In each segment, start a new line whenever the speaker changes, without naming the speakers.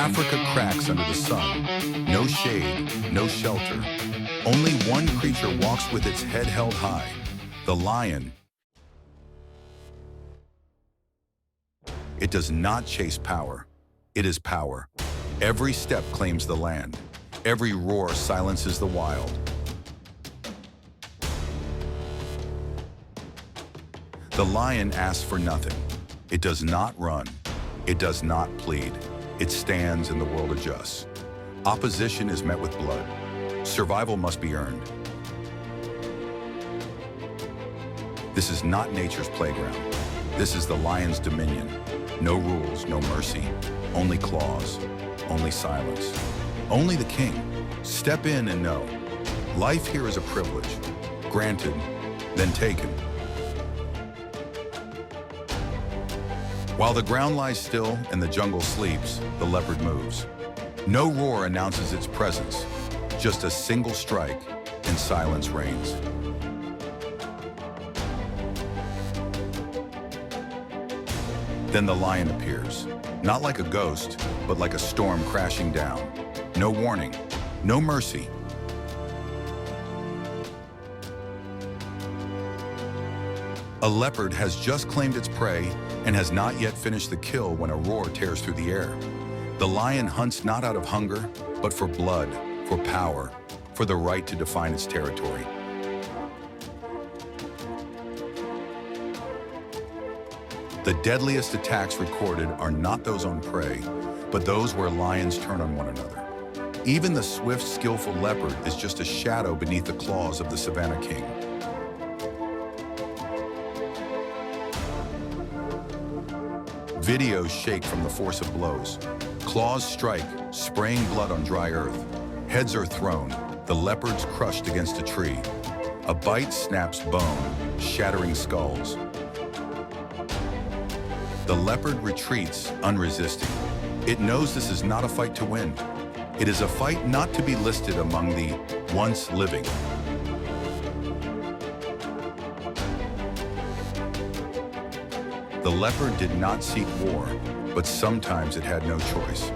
Africa cracks under the sun. No shade, no shelter. Only one creature walks with its head held high, the lion. It does not chase power. It is power. Every step claims the land. Every roar silences the wild. The lion asks for nothing. It does not run. It does not plead. It stands and the world adjusts. Opposition is met with blood. Survival must be earned. This is not nature's playground. This is the lion's dominion. No rules, no mercy, only claws, only silence. Only the king. Step in and know. Life here is a privilege. Granted, then taken. While the ground lies still and the jungle sleeps, the leopard moves. No roar announces its presence. Just a single strike and silence reigns. Then the lion appears, not like a ghost, but like a storm crashing down. No warning, no mercy. A leopard has just claimed its prey and has not yet finished the kill when a roar tears through the air. The lion hunts not out of hunger, but for blood, for power, for the right to define its territory. The deadliest attacks recorded are not those on prey, but those where lions turn on one another. Even the swift, skillful leopard is just a shadow beneath the claws of the savannah king. Videos shake from the force of blows. Claws strike, spraying blood on dry earth. Heads are thrown, the leopards crushed against a tree. A bite snaps bone, shattering skulls. The leopard retreats, unresisting. It knows this is not a fight to win. It is a fight not to be listed among the once living. The leopard did not seek war, but sometimes it had no choice.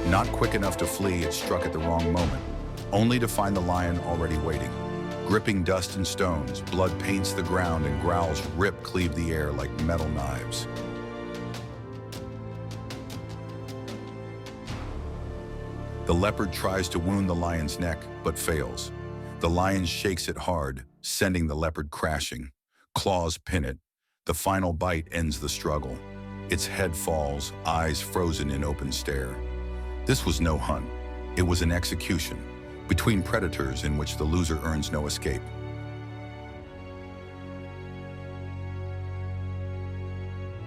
Not quick enough to flee, it struck at the wrong moment, only to find the lion already waiting. Gripping dust and stones, blood paints the ground and growls cleave the air like metal knives. The leopard tries to wound the lion's neck, but fails. The lion shakes it hard, sending the leopard crashing. Claws pin it. The final bite ends the struggle. Its head falls, eyes frozen in open stare. This was no hunt. It was an execution between predators in which the loser earns no escape.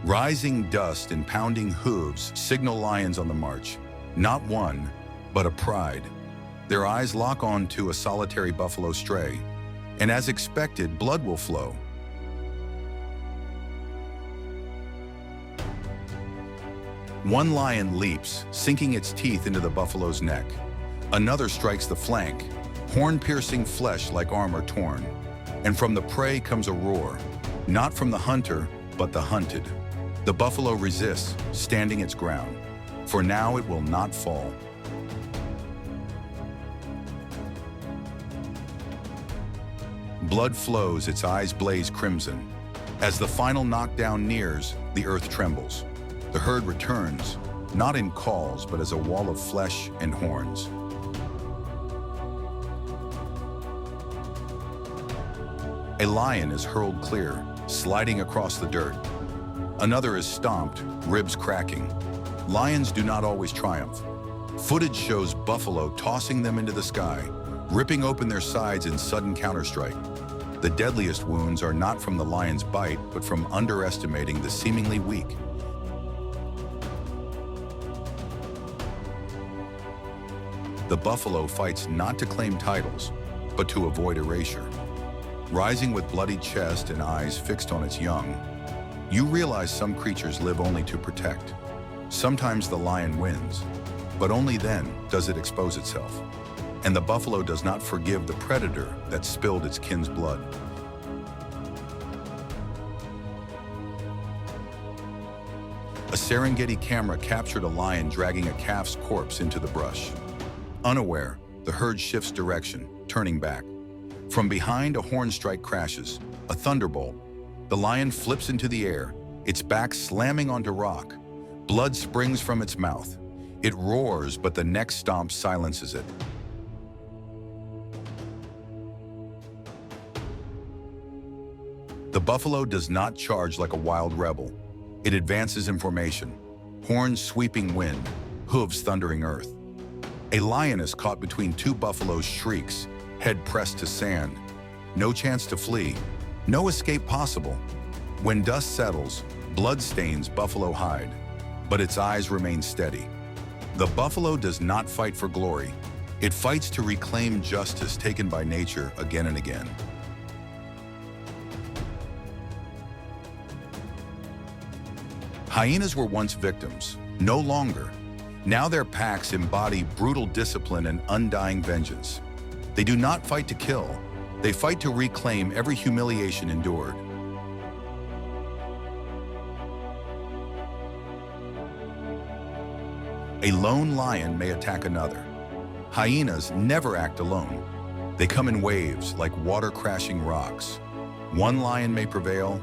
Rising dust and pounding hooves signal lions on the march. Not one, but a pride. Their eyes lock on to a solitary buffalo stray, and as expected, blood will flow. One lion leaps, sinking its teeth into the buffalo's neck. Another strikes the flank, horn-piercing flesh like armor torn. And from the prey comes a roar, not from the hunter, but the hunted. The buffalo resists, standing its ground, for now it will not fall. Blood flows, its eyes blaze crimson. As the final knockdown nears, the earth trembles. The herd returns, not in calls, but as a wall of flesh and horns. A lion is hurled clear, sliding across the dirt. Another is stomped, ribs cracking. Lions do not always triumph. Footage shows buffalo tossing them into the sky, ripping open their sides in sudden counterstrike. The deadliest wounds are not from the lion's bite, but from underestimating the seemingly weak. The buffalo fights not to claim titles, but to avoid erasure. Rising with bloodied chest and eyes fixed on its young, you realize some creatures live only to protect. Sometimes the lion wins, but only then does it expose itself. And the buffalo does not forgive the predator that spilled its kin's blood. A Serengeti camera captured a lion dragging a calf's corpse into the brush. Unaware, the herd shifts direction, turning back. From behind, a horn strike crashes, a thunderbolt. The lion flips into the air, its back slamming onto rock. Blood springs from its mouth. It roars, but the next stomp silences it. The buffalo does not charge like a wild rebel. It advances in formation, horns sweeping wind, hooves thundering earth. A lioness caught between two buffaloes shrieks, head pressed to sand. No chance to flee, no escape possible. When dust settles, blood stains buffalo hide, but its eyes remain steady. The buffalo does not fight for glory. It fights to reclaim justice taken by nature again and again. Hyenas were once victims, no longer. Now their packs embody brutal discipline and undying vengeance. They do not fight to kill. They fight to reclaim every humiliation endured. A lone lion may attack another. Hyenas never act alone. They come in waves like water crashing rocks. One lion may prevail,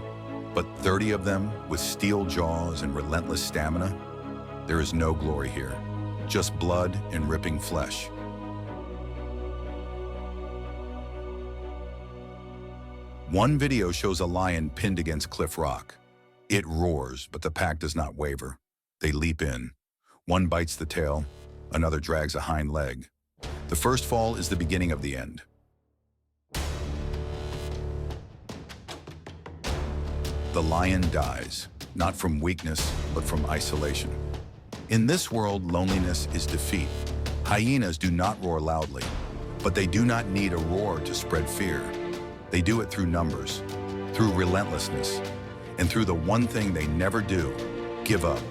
but 30 of them with steel jaws and relentless stamina, there is no glory here, just blood and ripping flesh. One video shows a lion pinned against cliff rock. It roars, but the pack does not waver. They leap in. One bites the tail, another drags a hind leg. The first fall is the beginning of the end. The lion dies, not from weakness, but from isolation. In this world, loneliness is defeat. Hyenas do not roar loudly, but they do not need a roar to spread fear. They do it through numbers, through relentlessness, and through the one thing they never do, give up.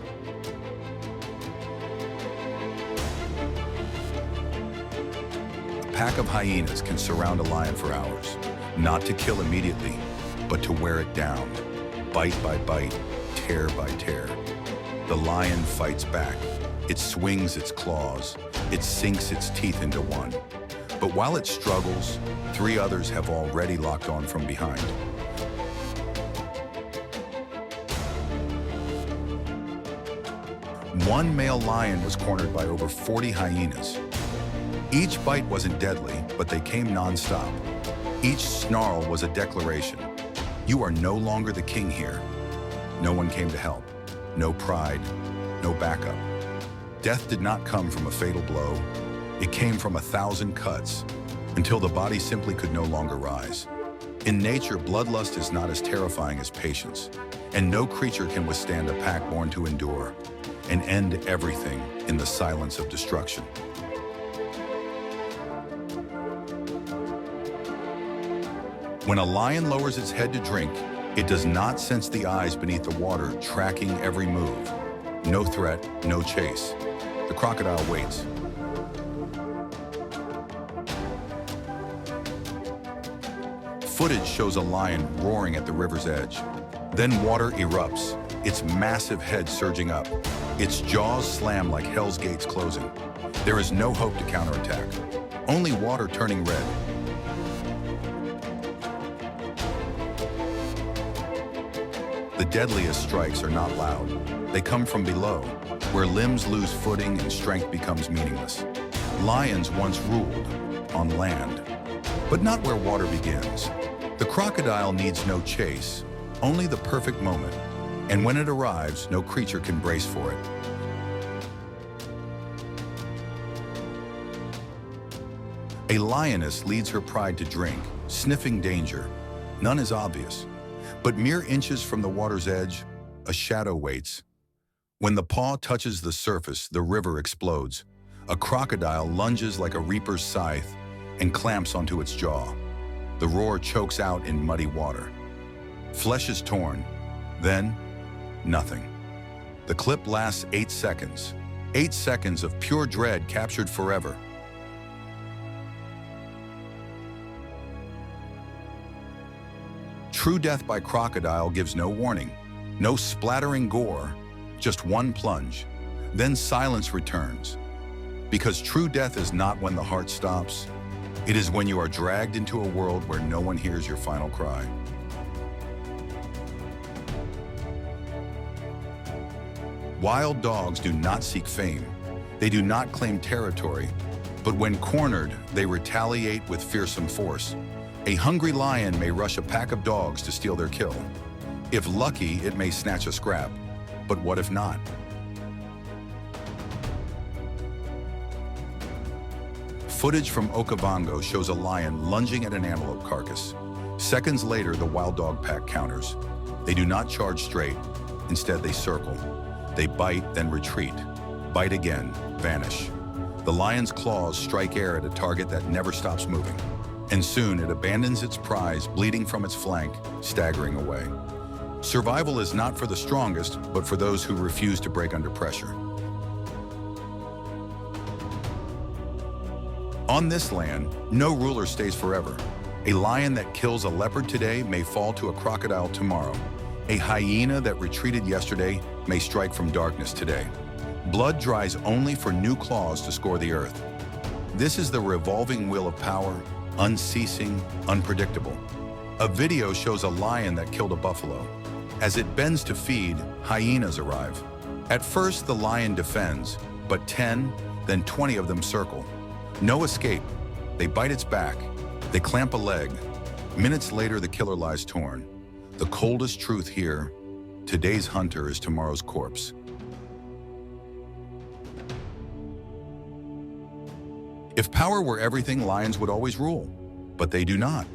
A pack of hyenas can surround a lion for hours, not to kill immediately, but to wear it down. Bite by bite, tear by tear. The lion fights back. It swings its claws. It sinks its teeth into one. But while it struggles, 3 others have already locked on from behind. One male lion was cornered by over 40 hyenas. Each bite wasn't deadly, but they came nonstop. Each snarl was a declaration. You are no longer the king here. No one came to help. No pride, no backup. Death did not come from a fatal blow. It came from 1,000 cuts, until the body simply could no longer rise. In nature, bloodlust is not as terrifying as patience, and no creature can withstand a pack born to endure and end everything in the silence of destruction. When a lion lowers its head to drink, it does not sense the eyes beneath the water tracking every move. No threat, no chase. The crocodile waits. Footage shows a lion roaring at the river's edge. Then water erupts, its massive head surging up. Its jaws slam like hell's gates closing. There is no hope to counterattack, only water turning red. The deadliest strikes are not loud. They come from below, where limbs lose footing and strength becomes meaningless. Lions once ruled on land, but not where water begins. The crocodile needs no chase, only the perfect moment. And when it arrives, no creature can brace for it. A lioness leads her pride to drink, sniffing danger. None is obvious. But mere inches from the water's edge, a shadow waits. When the paw touches the surface, the river explodes. A crocodile lunges like a reaper's scythe and clamps onto its jaw. The roar chokes out in muddy water. Flesh is torn, then nothing. The clip lasts 8 seconds. 8 seconds of pure dread captured forever. True death by crocodile gives no warning, no splattering gore, just one plunge. Then silence returns. Because true death is not when the heart stops. It is when you are dragged into a world where no one hears your final cry. Wild dogs do not seek fame. They do not claim territory. But when cornered, they retaliate with fearsome force. A hungry lion may rush a pack of dogs to steal their kill. If lucky, it may snatch a scrap. But what if not? Footage from Okavango shows a lion lunging at an antelope carcass. Seconds later, the wild dog pack counters. They do not charge straight. Instead, they circle. They bite, then retreat. Bite again, vanish. The lion's claws strike air at a target that never stops moving. And soon it abandons its prize, bleeding from its flank, staggering away. Survival is not for the strongest, but for those who refuse to break under pressure. On this land, no ruler stays forever. A lion that kills a leopard today may fall to a crocodile tomorrow. A hyena that retreated yesterday may strike from darkness today. Blood dries only for new claws to score the earth. This is the revolving wheel of power, unceasing, unpredictable. A video shows a lion that killed a buffalo. As it bends to feed, hyenas arrive. At first, the lion defends, but 10, then 20 of them circle. No escape. They bite its back. They clamp a leg. Minutes later, the killer lies torn. The coldest truth here, today's hunter is tomorrow's corpse. If power were everything, lions would always rule. But they do not.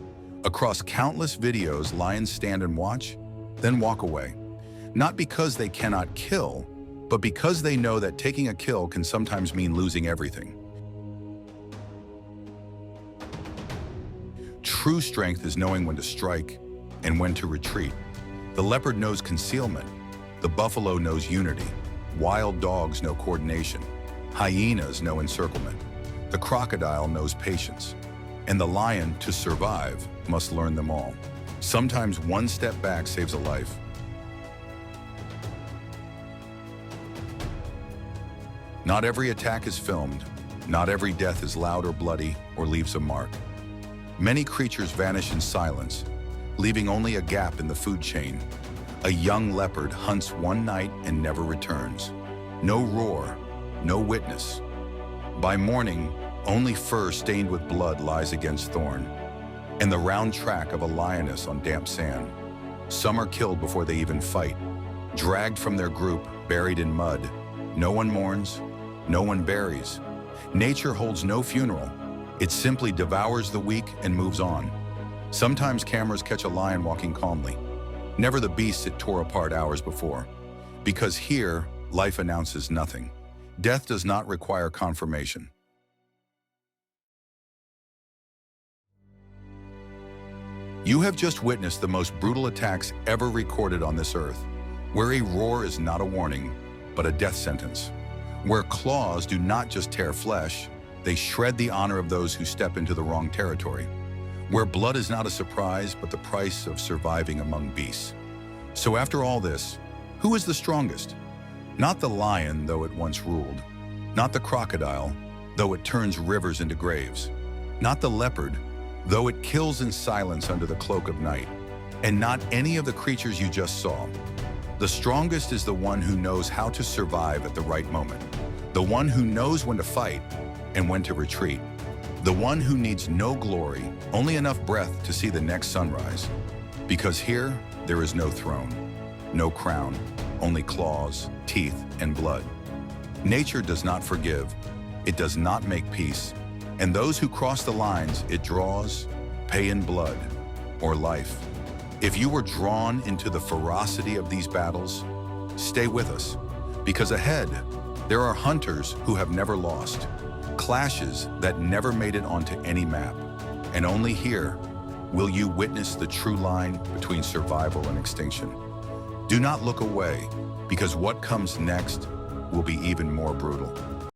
Across countless videos, lions stand and watch, then walk away. Not because they cannot kill, but because they know that taking a kill can sometimes mean losing everything. True strength is knowing when to strike and when to retreat. The leopard knows concealment. The buffalo knows unity. Wild dogs know coordination. Hyenas know encirclement. The crocodile knows patience. And the lion, to survive, must learn them all. Sometimes one step back saves a life. Not every attack is filmed. Not every death is loud or bloody or leaves a mark. Many creatures vanish in silence, leaving only a gap in the food chain. A young leopard hunts one night and never returns. No roar, no witness. By morning, only fur stained with blood lies against thorn, and the round track of a lioness on damp sand. Some are killed before they even fight, dragged from their group, buried in mud. No one mourns, no one buries. Nature holds no funeral. It simply devours the weak and moves on. Sometimes cameras catch a lion walking calmly, never the beast it tore apart hours before. Because here, life announces nothing. Death does not require confirmation. You have just witnessed the most brutal attacks ever recorded on this earth, where a roar is not a warning, but a death sentence. Where claws do not just tear flesh, they shred the honor of those who step into the wrong territory. Where blood is not a surprise, but the price of surviving among beasts. So after all this, who is the strongest? Not the lion, though it once ruled. Not the crocodile, though it turns rivers into graves. Not the leopard, though it kills in silence under the cloak of night. And not any of the creatures you just saw. The strongest is the one who knows how to survive at the right moment. The one who knows when to fight and when to retreat. The one who needs no glory, only enough breath to see the next sunrise. Because here, there is no throne, no crown, only claws, teeth, and blood. Nature does not forgive. It does not make peace. And those who cross the lines it draws, pay in blood or life. If you were drawn into the ferocity of these battles, stay with us. Because ahead, there are hunters who have never lost. Clashes that never made it onto any map. And only here will you witness the true line between survival and extinction. Do not look away, because what comes next will be even more brutal.